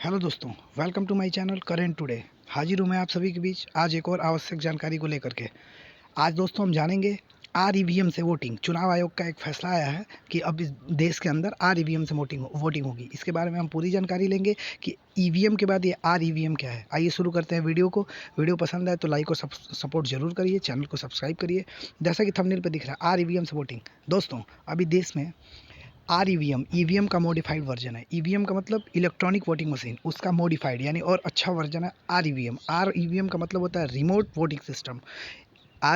Hello दोस्तों, welcome to my channel current today. हाजिर हूँ मैं आप सभी के बीच आज एक और आवश्यक जानकारी को लेकर के। आज दोस्तों हम जानेंगे ईवीएम से वोटिंग। चुनाव आयोग का एक फैसला आया है कि अब इस देश के अंदर ईवीएम से वोटिंग होगी। इसके बारे में हम पूरी जानकारी लेंगे कि ईवीएम के बाद ये ईवीएम क्या है। आइए शुरू करते हैं वीडियो को। वीडियो पसंद आए तो लाइक और सपोर्ट जरूर करिए, चैनल को सब्सक्राइब करिए। जैसा कि थंबनेल पर दिख रहा है ईवीएम से वोटिंग। दोस्तों अभी देश में ईवीएम का मॉडिफाइड वर्जन है। ईवीएम का मतलब इलेक्ट्रॉनिक वोटिंग मशीन, उसका मॉडिफाइड यानी और अच्छा वर्जन है ईवीएम का मतलब होता है रिमोट वोटिंग सिस्टम।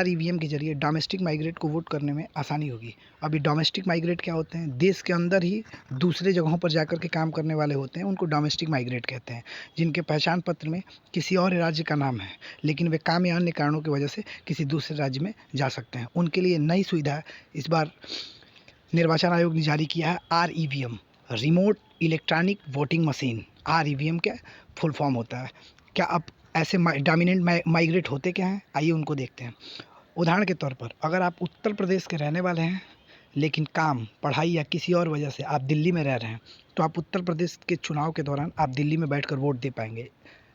ईवीएम के जरिए डोमेस्टिक माइग्रेट को वोट करने में आसानी होगी। अभी डोमेस्टिक माइग्रेट क्या होते हैं? देश के अंदर ही दूसरे जगहों पर जाकर के काम करने वाले होते हैं, उनको डोमेस्टिक माइग्रेट कहते हैं, जिनके पहचान पत्र में किसी और राज्य का नाम है लेकिन वे काम या अन्य कारणों की वजह से किसी दूसरे राज्य में जा सकते हैं। उनके लिए नई सुविधा इस बार निर्वाचन आयोग ने जारी किया है EVM, remote electronic voting machine. EVM क्या फुल फॉर्म होता है? क्या अब ऐसे डोमिनेंट माइग्रेट होते क्या हैं? आइए उनको देखते हैं। उदाहरण के तौर पर अगर आप उत्तर प्रदेश के रहने वाले हैं लेकिन काम, पढ़ाई या किसी और वजह से आप दिल्ली में रह रहे हैं, तो आप उत्तर प्रदेश के चुनाव के दौरान आप दिल्ली में बैठकर वोट दे पाएंगे,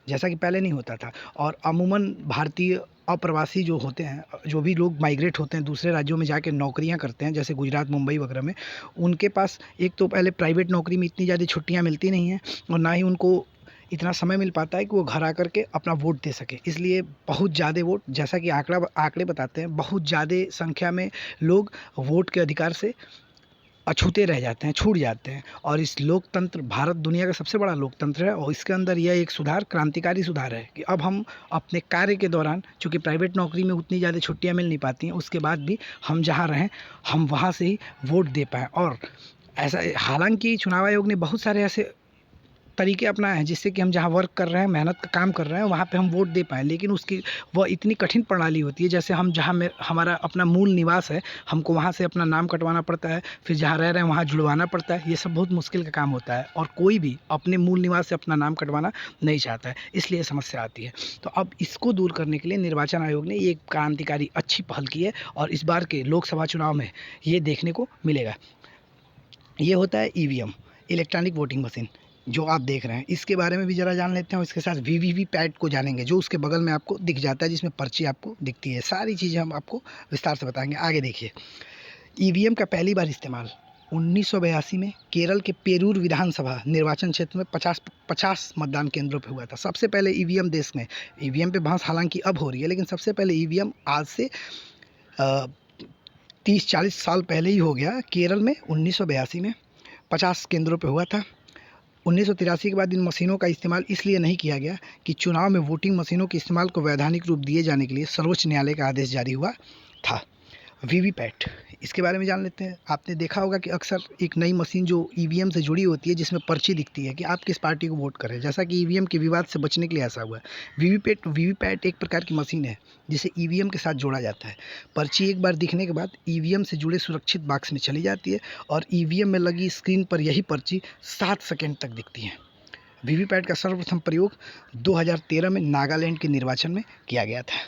जैसा कि पहले नहीं होता था। और अमूमन भारतीय अप्रवासी जो होते हैं, जो भी लोग माइग्रेट होते हैं दूसरे राज्यों में जाके नौकरियां करते हैं, जैसे गुजरात, मुंबई वगैरह में, उनके पास एक तो पहले प्राइवेट नौकरी में इतनी ज़्यादा छुट्टियां मिलती नहीं हैं और ना ही उनको इतना समय मिल पाता है कि वो घर आकर के अपना वोट दे सके। इसलिए बहुत ज़्यादा वोट, जैसा कि आंकड़े बताते हैं, बहुत ज़्यादा संख्या में लोग वोट के अधिकार से अछूते रह जाते हैं, छूट जाते हैं। और इस लोकतंत्र, भारत दुनिया का सबसे बड़ा लोकतंत्र है और इसके अंदर यह एक सुधार, क्रांतिकारी सुधार है कि अब हम अपने कार्य के दौरान, चूँकि प्राइवेट नौकरी में उतनी ज़्यादा छुट्टियां मिल नहीं पाती हैं, उसके बाद भी हम जहां रहें हम वहां से ही वोट दे पाएँ। और ऐसा, हालांकि चुनाव आयोग ने बहुत सारे ऐसे तरीके अपनाए हैं जिससे कि हम जहाँ वर्क कर रहे हैं, मेहनत का काम कर रहे हैं, वहाँ पे हम वोट दे पाएँ, लेकिन उसकी वह इतनी कठिन प्रणाली होती है। जैसे हम जहाँ में हमारा अपना मूल निवास है, हमको वहाँ से अपना नाम कटवाना पड़ता है, फिर जहाँ रह रहे हैं वहाँ जुड़वाना पड़ता है। ये सब बहुत मुश्किल का काम होता है और कोई भी अपने मूल निवास से अपना नाम कटवाना नहीं चाहता है, इसलिए समस्या आती है। तो अब इसको दूर करने के लिए निर्वाचन आयोग ने एक क्रांतिकारी अच्छी पहल की है और इस बार के लोकसभा चुनाव में ये देखने को मिलेगा। ये होता है ईवीएम, इलेक्ट्रॉनिक वोटिंग मशीन, जो आप देख रहे हैं। इसके बारे में भी ज़रा जान लेते हैं और इसके साथ वीवीपैट को जानेंगे, जो उसके बगल में आपको दिख जाता है, जिसमें पर्ची आपको दिखती है। सारी चीज़ें हम आपको विस्तार से बताएंगे। आगे देखिए, ईवीएम का पहली बार इस्तेमाल 1982 में केरल के पेरूर विधानसभा निर्वाचन क्षेत्र में 50 मतदान केंद्रों पर हुआ था। सबसे पहले ईवीएम देश में, ईवीएम पे बहस हालांकि अब हो रही है, लेकिन सबसे पहले ईवीएम आज से 30-40 साल पहले ही हो गया। केरल में 1982 में 50 केंद्रों पर हुआ था। 1983 के बाद इन मशीनों का इस्तेमाल इसलिए नहीं किया गया कि चुनाव में वोटिंग मशीनों के इस्तेमाल को वैधानिक रूप दिए जाने के लिए सर्वोच्च न्यायालय का आदेश जारी हुआ था। वीवीपैट, इसके बारे में जान लेते हैं। आपने देखा होगा कि अक्सर एक नई मशीन जो ईवीएम से जुड़ी होती है, जिसमें पर्ची दिखती है कि आप किस पार्टी को वोट करें, जैसा कि ईवीएम के विवाद से बचने के लिए ऐसा हुआ है। वीवीपैट एक प्रकार की मशीन है जिसे ईवीएम के साथ जोड़ा जाता है। पर्ची एक बार दिखने के बाद ईवीएम से जुड़े सुरक्षित बॉक्स में चली जाती है और ईवीएम में लगी स्क्रीन पर यही पर्ची 7 सेकेंड तक दिखती है। वीवीपैट का सर्वप्रथम प्रयोग 2013 में नागालैंड के निर्वाचन में किया गया था।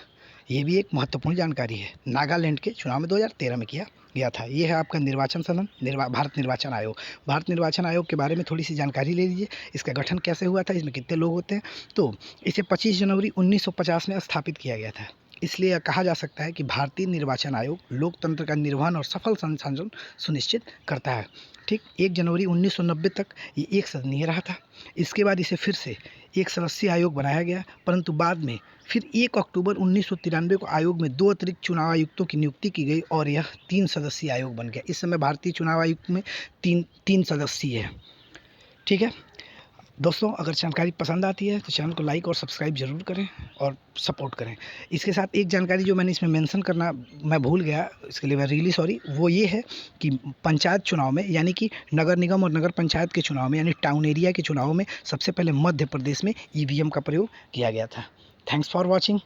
ये भी एक महत्वपूर्ण जानकारी है, नागालैंड के चुनाव में 2013 में किया गया था। ये है आपका निर्वाचन सदन, भारत निर्वाचन आयोग। भारत निर्वाचन आयोग के बारे में थोड़ी सी जानकारी ले लीजिए। इसका गठन कैसे हुआ था, इसमें कितने लोग होते हैं? तो इसे 25 जनवरी 1950 में स्थापित किया गया था। इसलिए कहा जा सकता है कि भारतीय निर्वाचन आयोग लोकतंत्र का निर्वहन और सफल संचालन सुनिश्चित करता है। ठीक 1 जनवरी 1990 तक ये एक सदनीय रहा था। इसके बाद इसे फिर से एक सदस्यीय आयोग बनाया गया, परंतु बाद में फिर 1 अक्टूबर 1993 को आयोग में 2 अतिरिक्त चुनाव आयुक्तों की नियुक्ति की गई और यह 3 सदस्यीय आयोग बन गया। इस समय भारतीय चुनाव आयुक्त में तीन सदस्यीय है। ठीक है दोस्तों, अगर जानकारी पसंद आती है तो चैनल को लाइक और सब्सक्राइब जरूर करें और सपोर्ट करें। इसके साथ एक जानकारी जो मैंने इसमें मेंशन करना मैं भूल गया, इसके लिए मैं रियली सॉरी, वो ये है कि पंचायत चुनाव में, यानी कि नगर निगम और नगर पंचायत के चुनाव में, यानी टाउन एरिया के चुनाव में सबसे पहले मध्य प्रदेश में ईवीएम का प्रयोग किया गया था। Thanks for watching.